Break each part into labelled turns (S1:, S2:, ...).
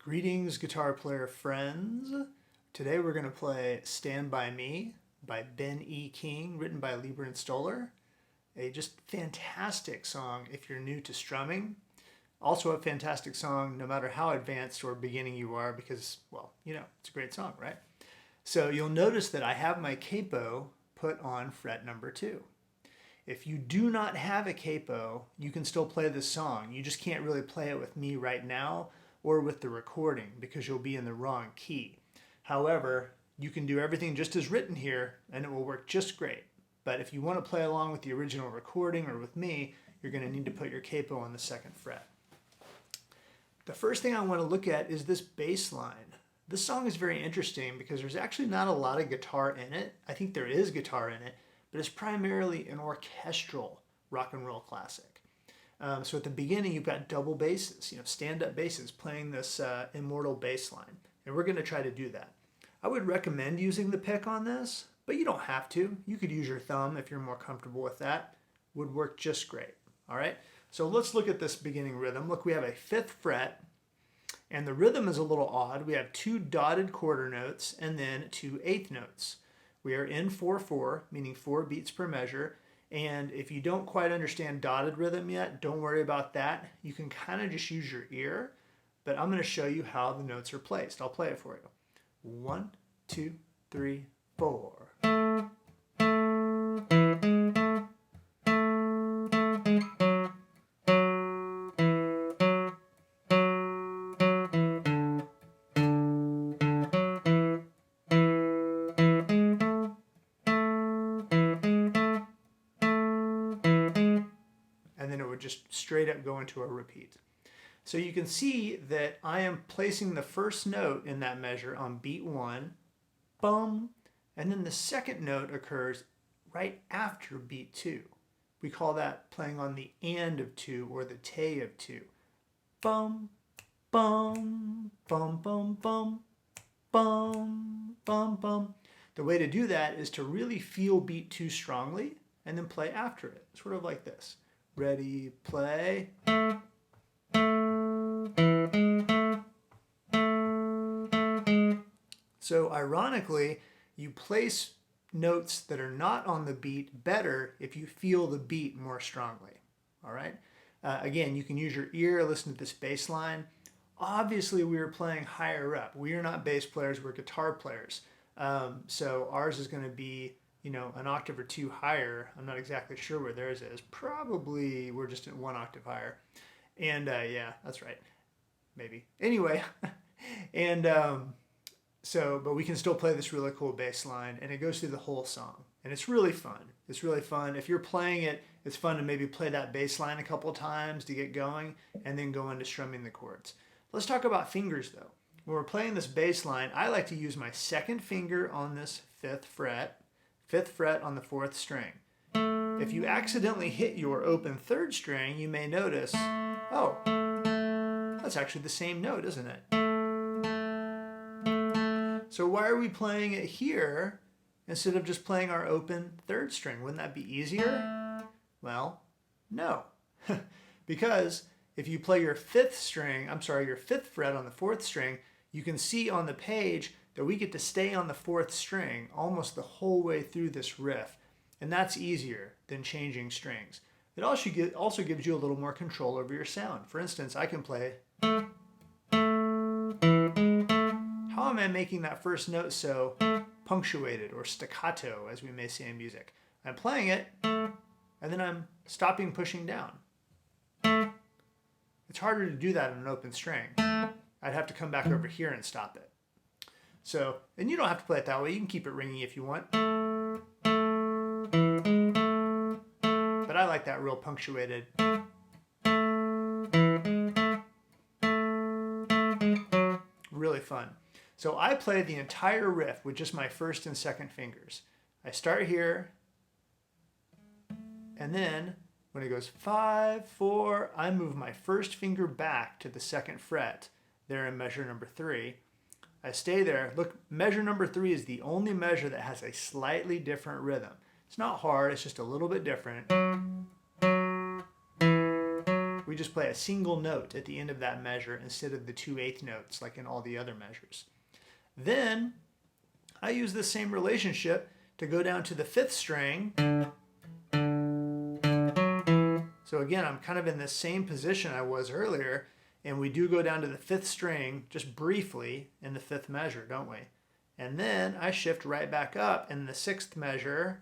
S1: Greetings, guitar player friends. Today we're going to play Stand By Me by Ben E. King, written by Lieber and Stoller. A just fantastic song if you're new to strumming. Also a fantastic song no matter how advanced or beginning you are because, well, it's a great song, right? So you'll notice that I have my capo put on fret number 2. If you do not have a capo, you can still play this song. You just can't really play it with me right now or with the recording because you'll be in the wrong key. However, you can do everything just as written here and it will work just great. But if you want to play along with the original recording or with me, you're going to need to put your capo on the 2nd fret. The first thing I want to look at is this bass line. This song is very interesting because there's actually not a lot of guitar in it. I think there is guitar in it, but it's primarily an orchestral rock and roll classic. So at the beginning, you've got double basses, stand-up basses playing this immortal bass line. And we're going to try to do that. I would recommend using the pick on this, but you don't have to. You could use your thumb if you're more comfortable with that. Would work just great. All right, so let's look at this beginning rhythm. Look, we have a 5th fret, and the rhythm is a little odd. We have 2 dotted quarter notes and then 2 eighth notes. We are in 4/4, meaning 4 beats per measure. And if you don't quite understand dotted rhythm yet, don't worry about that. You can kind of just use your ear, but I'm going to show you how the notes are placed. I'll play it for you. 1, 2, 3, 4. And then it would just straight up go into a repeat. So you can see that I am placing the first note in that measure on beat 1, bum, and then the second note occurs right after beat 2. We call that playing on the and of 2 or the te of 2. Bum, bum, bum, bum, bum, bum, bum, bum. The way to do that is to really feel beat 2 strongly and then play after it, sort of like this. Ready, play. So ironically, you place notes that are not on the beat better if you feel the beat more strongly. All right. Again, you can use your ear, listen to this bass line. Obviously, we are playing higher up. We are not bass players, we're guitar players. So ours is going to be an octave or 2 higher. I'm not exactly sure where theirs is. Probably we're just at 1 octave higher. And yeah, that's right. Maybe. Anyway, and but we can still play this really cool bass line, and it goes through the whole song. And it's really fun. It's really fun. If you're playing it, it's fun to maybe play that bass line a couple times to get going, and then go into strumming the chords. Let's talk about fingers, though. When we're playing this bass line, I like to use my 2nd finger on this 5th fret, 5th fret on the 4th string. If you accidentally hit your open 3rd string, you may notice, oh, that's actually the same note, isn't it? So why are we playing it here instead of just playing our open 3rd string? Wouldn't that be easier? Well, no. Because if you play your 5th fret on the 4th string, you can see on the page that we get to stay on the 4th string almost the whole way through this riff. And that's easier than changing strings. It also gives you a little more control over your sound. For instance, I can play. How am I making that first note so punctuated or staccato, as we may say in music? I'm playing it, and then I'm stopping pushing down. It's harder to do that on an open string. I'd have to come back over here and stop it. So, and you don't have to play it that way. You can keep it ringing if you want. But I like that real punctuated. Really fun. So I play the entire riff with just my 1st and 2nd fingers. I start here, and then when it goes 5, 4, I move my 1st finger back to the 2nd fret, there in measure number 3. I stay there. Look, measure number 3 is the only measure that has a slightly different rhythm. It's not hard, it's just a little bit different. We just play a single note at the end of that measure instead of the 2/8 notes like in all the other measures. Then I use the same relationship to go down to the 5th string. So again, I'm kind of in the same position I was earlier, and we do go down to the 5th string just briefly in the 5th measure, don't we? And then I shift right back up in the 6th measure.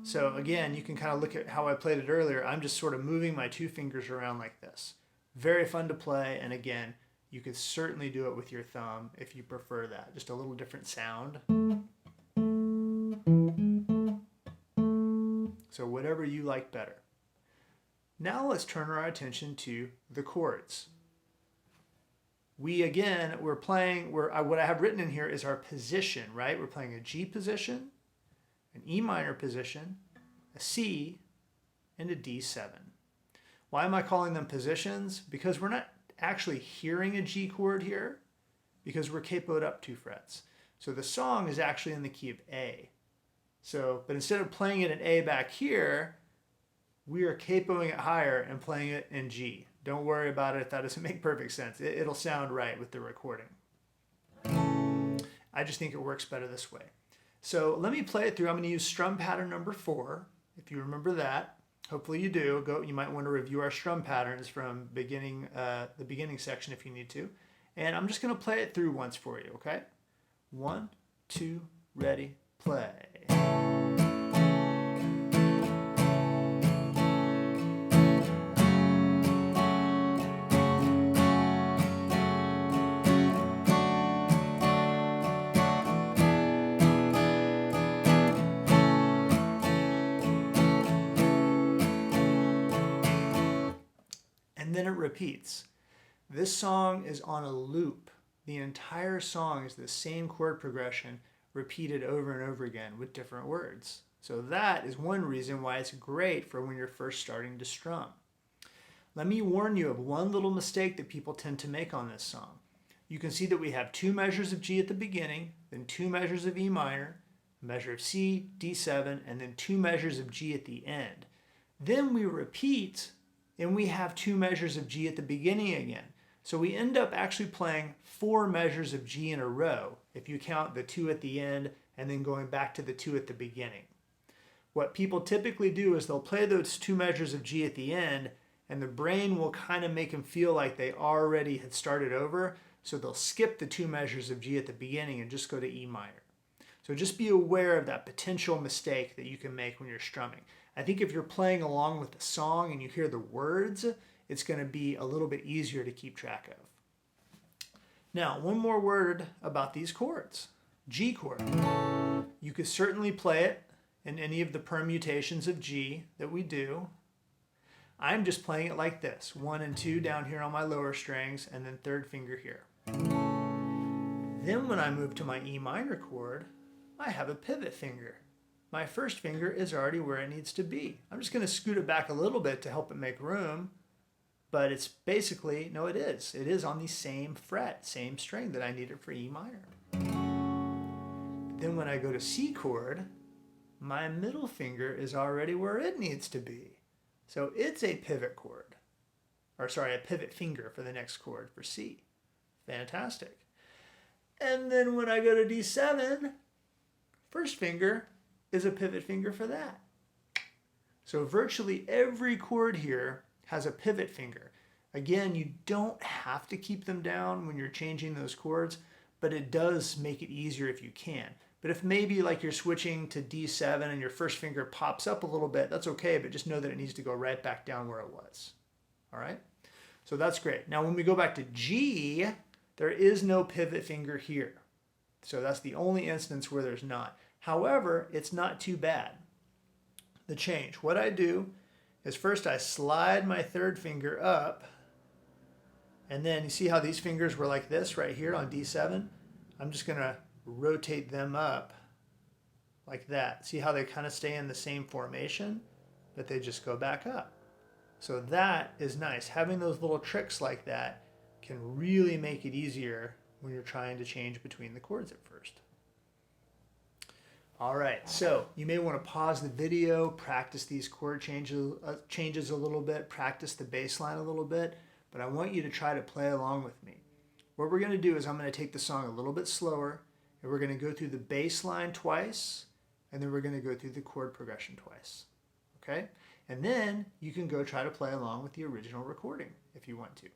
S1: So again, you can kind of look at how I played it earlier. I'm just sort of moving my 2 fingers around like this. Very fun to play, and again, you could certainly do it with your thumb if you prefer that. Just a little different sound. So whatever you like better. Now let's turn our attention to the chords. We're playing, what I have written in here is our position, right? We're playing a G position, an E minor position, a C, and a D7. Why am I calling them positions? Because we're not actually hearing a G chord here, because we're capoed up 2 frets. So the song is actually in the key of A. But instead of playing it in A back here, we are capoing it higher and playing it in G. Don't worry about it if that doesn't make perfect sense. It'll sound right with the recording. I just think it works better this way. So let me play it through. I'm going to use strum pattern number 4. If you remember that, hopefully you do. You might want to review our strum patterns from the beginning section if you need to. And I'm just going to play it through once for you, okay? 1, 2, ready, play. And then it repeats. This song is on a loop. The entire song is the same chord progression repeated over and over again with different words. So that is one reason why it's great for when you're first starting to strum. Let me warn you of one little mistake that people tend to make on this song. You can see that we have 2 measures of G at the beginning, then 2 measures of E minor, a measure of C, D7, and then 2 measures of G at the end. Then we repeat and we have 2 measures of G at the beginning again. So we end up actually playing 4 measures of G in a row if you count the 2 at the end and then going back to the 2 at the beginning. What people typically do is they'll play those 2 measures of G at the end, and the brain will kind of make them feel like they already had started over, so they'll skip the 2 measures of G at the beginning and just go to E minor. So just be aware of that potential mistake that you can make when you're strumming. I think if you're playing along with the song and you hear the words, it's going to be a little bit easier to keep track of. Now, one more word about these chords. G chord. You could certainly play it in any of the permutations of G that we do. I'm just playing it like this. 1 and 2 down here on my lower strings, and then 3rd finger here. Then when I move to my E minor chord, I have a pivot finger. My 1st finger is already where it needs to be. I'm just going to scoot it back a little bit to help it make room, but it's basically, no, it is. It is on the same fret, same string that I needed for E minor. Then when I go to C chord, my middle finger is already where it needs to be. So it's a pivot chord, or sorry, a pivot finger for the next chord for C. Fantastic. And then when I go to D7, 1st finger is a pivot finger for that. So virtually every chord here has a pivot finger. Again, you don't have to keep them down when you're changing those chords, but it does make it easier if you can. But if maybe like you're switching to D7 and your 1st finger pops up a little bit, that's okay, but just know that it needs to go right back down where it was. All right? So that's great. Now when we go back to G, there is no pivot finger here. So that's the only instance where there's not. However, it's not too bad. The change. What I do is first I slide my 3rd finger up, and then you see how these fingers were like this right here on D7? I'm just going to rotate them up like that. See how they kind of stay in the same formation, but they just go back up. So that is nice. Having those little tricks like that can really make it easier when you're trying to change between the chords at first. All right, so you may want to pause the video, practice these chord changes a little bit, practice the bass line a little bit, but I want you to try to play along with me. What we're going to do is I'm going to take the song a little bit slower, and we're going to go through the bass line twice, and then we're going to go through the chord progression twice. Okay? And then you can go try to play along with the original recording if you want to.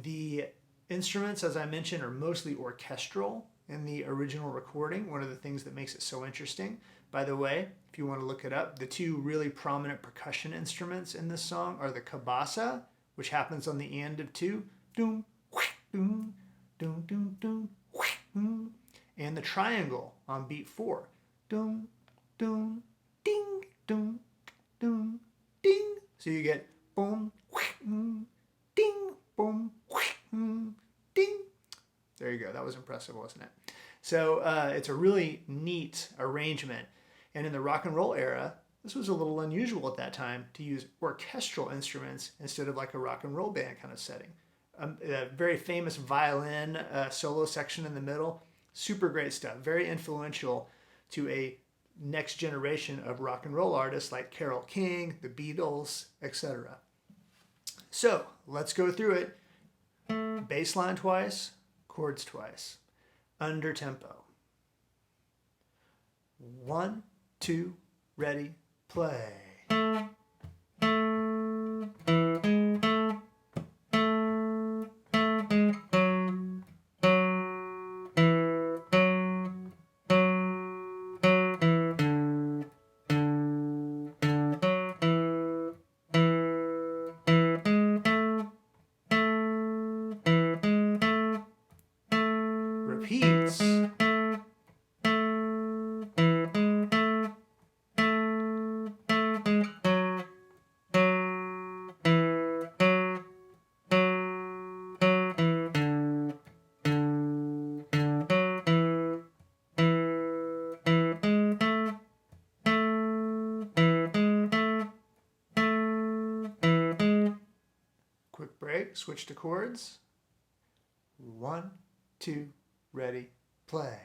S1: The instruments, as I mentioned, are mostly orchestral in the original recording. One of the things that makes it so interesting. By the way, if you want to look it up, the two really prominent percussion instruments in this song are the cabasa, which happens on the end of two, doom, doom, doom, doom, doom, doom, and the triangle on beat 4, doom, doom, ding, doom, doom, ding. So you get boom, ding, boom, ding. There you go. That was impressive, wasn't it? So it's a really neat arrangement. And in the rock and roll era, this was a little unusual at that time to use orchestral instruments instead of like a rock and roll band kind of setting. A very famous violin solo section in the middle. Super great stuff. Very influential to a next generation of rock and roll artists like Carole King, the Beatles, etc. So let's go through it. Bass line twice, chords twice, under tempo. 1, 2, ready, play. Repeats. Quick break, switch to chords. 1, 2, ready, play.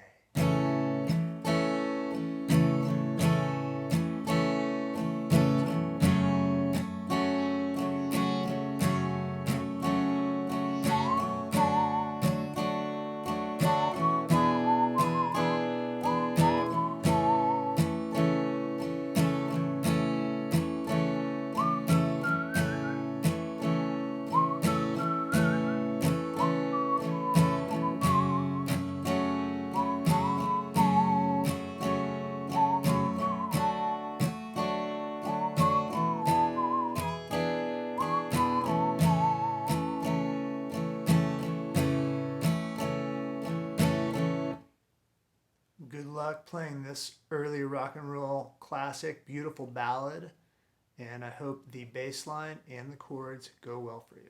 S1: Good luck playing this early rock and roll classic, beautiful ballad, and I hope the bass line and the chords go well for you.